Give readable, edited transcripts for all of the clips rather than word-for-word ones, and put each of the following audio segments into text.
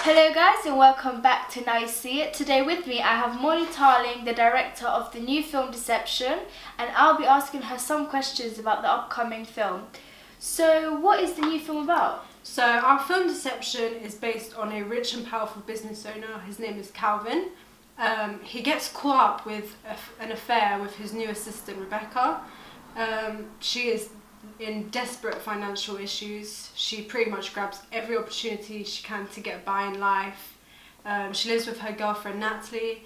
Hello guys and welcome back to Now You See It. Today with me I have Molly Tarling, the director of the new film Deception, and I'll be asking her some questions about the upcoming film. So what is the new film about? So our film Deception is based on a rich and powerful business owner. His name is Calvin. He gets caught up with an affair with his new assistant Rebecca. She is in desperate financial issues. She pretty much grabs every opportunity she can to get by in life. She lives with her girlfriend Natalie,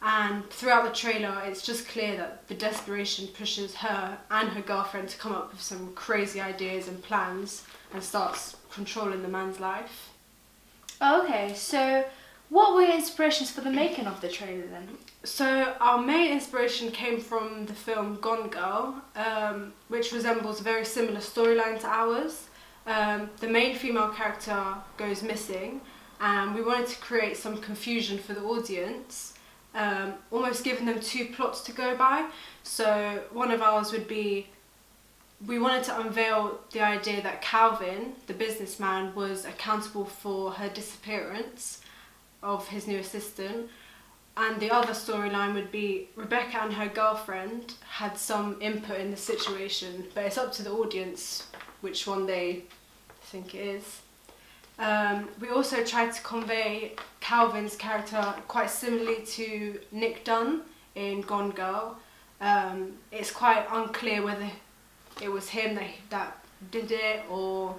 and throughout the trailer it's just clear that the desperation pushes her and her girlfriend to come up with some crazy ideas and plans and starts controlling the man's life. Okay, so what were your inspirations for the making of the trailer then? So our main inspiration came from the film Gone Girl, which resembles a very similar storyline to ours. The main female character goes missing, and we wanted to create some confusion for the audience, almost giving them two plots to go by. So one of ours would be, we wanted to unveil the idea that Calvin, the businessman, was accountable for her disappearance of his new assistant. And the other storyline would be Rebecca and her girlfriend had some input in the situation, but it's up to the audience which one they think it is. We also tried to convey Calvin's character quite similarly to Nick Dunn in Gone Girl. It's quite unclear whether it was him that did it or...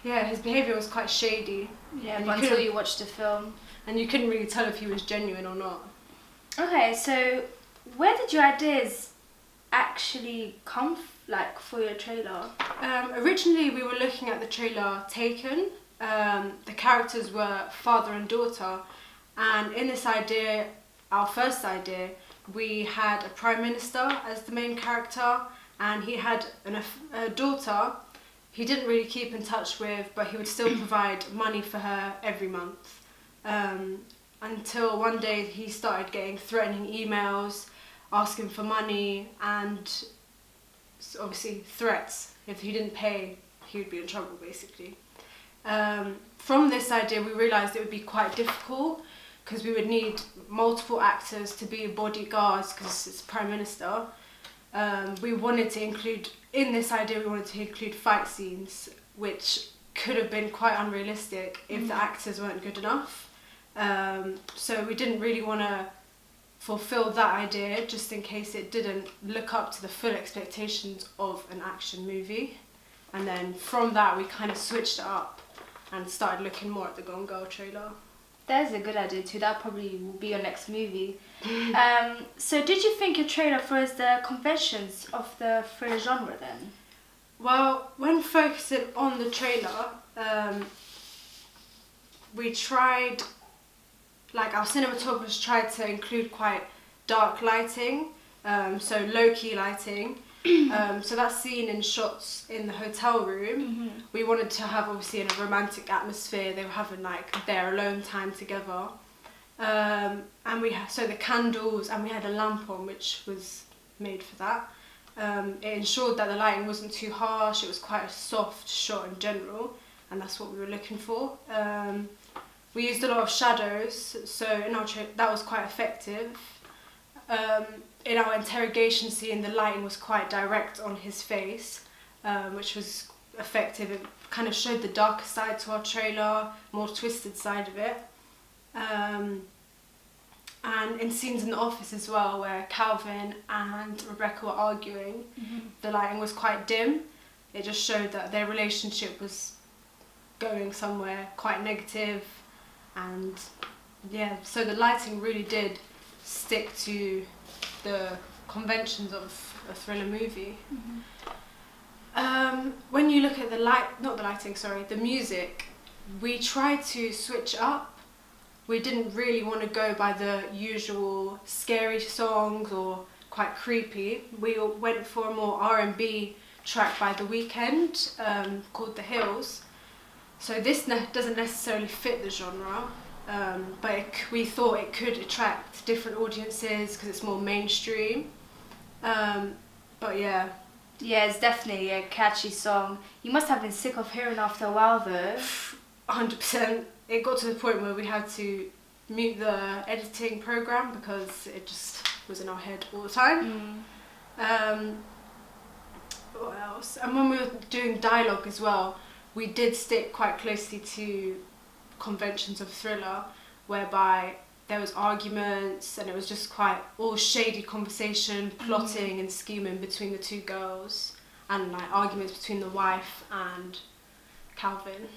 Yeah, his behaviour was quite shady. Yeah, until you watched the film. And you couldn't really tell if he was genuine or not. Okay, so where did your ideas actually come for your trailer? Originally we were looking at the trailer Taken. The characters were father and daughter, and in this idea, our first idea, we had a prime minister as the main character, and he had a daughter he didn't really keep in touch with, but he would still provide money for her every month. Until one day he started getting threatening emails, asking for money, and obviously threats. If he didn't pay, he would be in trouble basically. From this idea we realised it would be quite difficult because we would need multiple actors to be bodyguards because it's Prime Minister. We wanted to include fight scenes, which could have been quite unrealistic if the actors weren't good enough. So we didn't really want to fulfill that idea just in case it didn't look up to the full expectations of an action movie. And then from that we kind of switched it up and started looking more at the Gone Girl trailer. That's a good idea too. That probably will be your next movie. So did you think your trailer follows the conventions of the thriller genre then? Well, when focusing on the trailer, we tried, our cinematographers tried to include quite dark lighting, so low-key lighting. So that scene in shots in the hotel room, we wanted to have obviously in a romantic atmosphere. They were having their alone time together, and so the candles, and we had a lamp on which was made for that. It ensured that the lighting wasn't too harsh. It was quite a soft shot in general, and that's what we were looking for. We used a lot of shadows, so in our that was quite effective. In our interrogation scene, the lighting was quite direct on his face, which was effective. It kind of showed the darker side to our trailer, more twisted side of it. And in scenes in the office as well, where Calvin and Rebecca were arguing, the lighting was quite dim. It just showed that their relationship was going somewhere quite negative, and yeah, so the lighting really did stick to the conventions of a thriller movie. When you look at the music, we tried to switch up. We didn't really want to go by the usual scary songs or quite creepy. We went for a more R&B track by The Weeknd called The Hills. So this doesn't necessarily fit the genre, but we thought it could attract different audiences because it's more mainstream. But yeah. Yeah, it's definitely a catchy song. You must have been sick of hearing after a while though. 100%. it got to the point where we had to mute the editing program because it just was in our head all the time. What else? And when we were doing dialogue as well, we did stick quite closely to conventions of thriller, whereby there was arguments and it was just quite all shady conversation, plotting and scheming between the two girls, and like arguments between the wife and Calvin.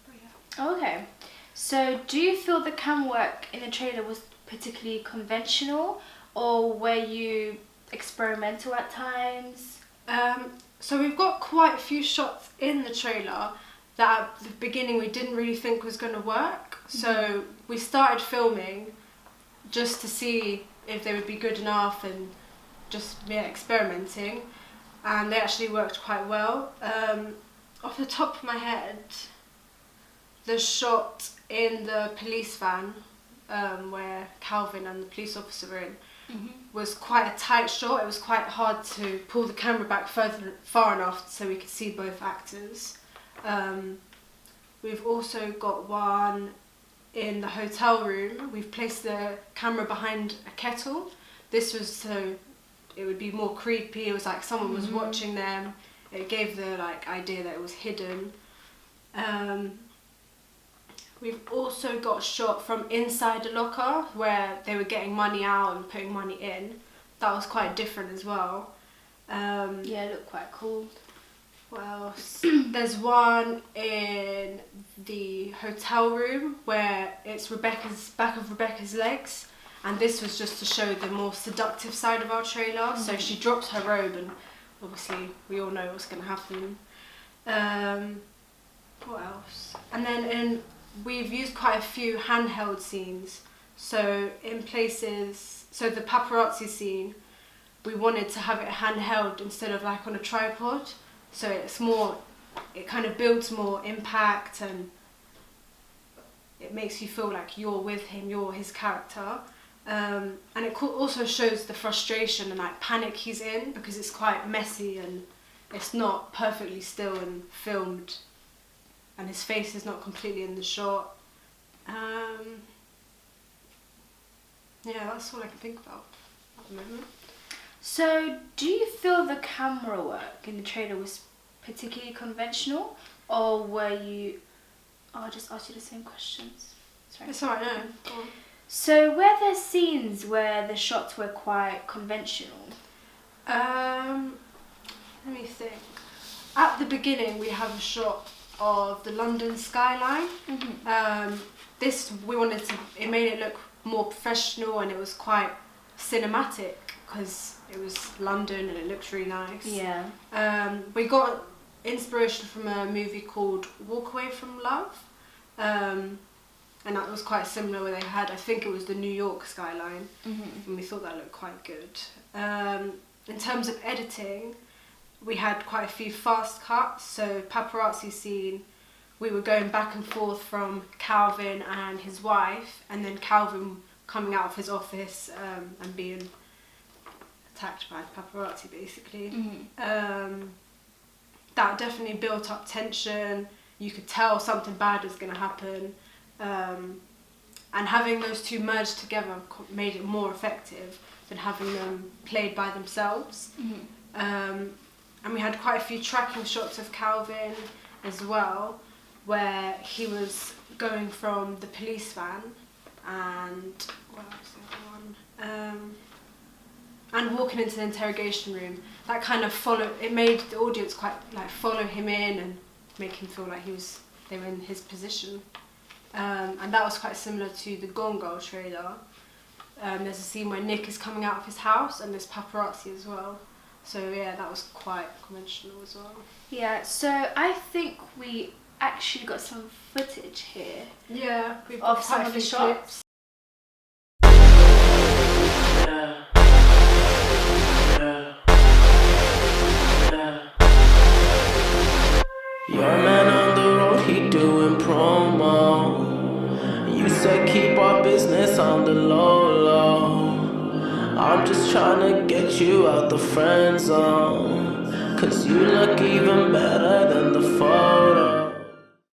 But yeah. Okay. So do you feel the cam work in the trailer was particularly conventional, or were you experimental at times? So we've got quite a few shots in the trailer that at the beginning we didn't really think was going to work. So we started filming just to see if they would be good enough and just experimenting, and they actually worked quite well. Off the top of my head, the shot in the police van where Calvin and the police officer were in was quite a tight shot. It was quite hard to pull the camera back far enough so we could see both actors. We've also got one in the hotel room. We've placed the camera behind a kettle. This was so it would be more creepy. It was like someone was watching them. It gave the idea that it was hidden. We've also got a shot from inside a locker where they were getting money out and putting money in. That was quite different as well. Yeah, it looked quite cool. What else? There's one in the hotel room where it's Rebecca's back of Rebecca's legs, and this was just to show the more seductive side of our trailer. So she drops her robe, and obviously we all know what's going to happen. What else? And then we've used quite a few handheld scenes. So in places, so the paparazzi scene, we wanted to have it handheld instead of like on a tripod. So it's more, it kind of builds more impact and it makes you feel like you're with him, you're his character. And it also shows the frustration and like panic he's in, because it's quite messy and it's not perfectly still and filmed, and his face is not completely in the shot. Yeah, that's all I can think about at the moment. So, do you feel the camera work in the trailer was particularly conventional, or were you... Oh, I just asked you the same questions. Sorry. It's alright, no. Go on. So, were there scenes where the shots were quite conventional? Let me think. At the beginning, we have a shot of the London skyline. This, we wanted to... It made it look more professional, and it was quite cinematic because it was London and it looked really nice. Yeah. We got inspiration from a movie called Walk Away from Love, and that was quite similar, where they had, I think it was the New York skyline, and we thought that looked quite good. In terms of editing, we had quite a few fast cuts. So paparazzi scene, we were going back and forth from Calvin and his wife, and then Calvin coming out of his office and being attacked by paparazzi, basically. That definitely built up tension. You could tell something bad was going to happen, and having those two merged together made it more effective than having them played by themselves. And we had quite a few tracking shots of Calvin as well, where he was going from the police van and what else was the other one? And walking into the interrogation room. That kind of it made the audience quite like follow him in and make him feel like they were in his position. And that was quite similar to the Gone Girl trailer. There's a scene where Nick is coming out of his house and there's paparazzi as well. So yeah, that was quite conventional as well. Yeah, so I think we actually got some footage here. Yeah, we've of got some quite of a the few shots. Your man on the road, he doing promo. You said keep our business on the low. I'm just trying to get you out the friend zone, 'cause you look even better than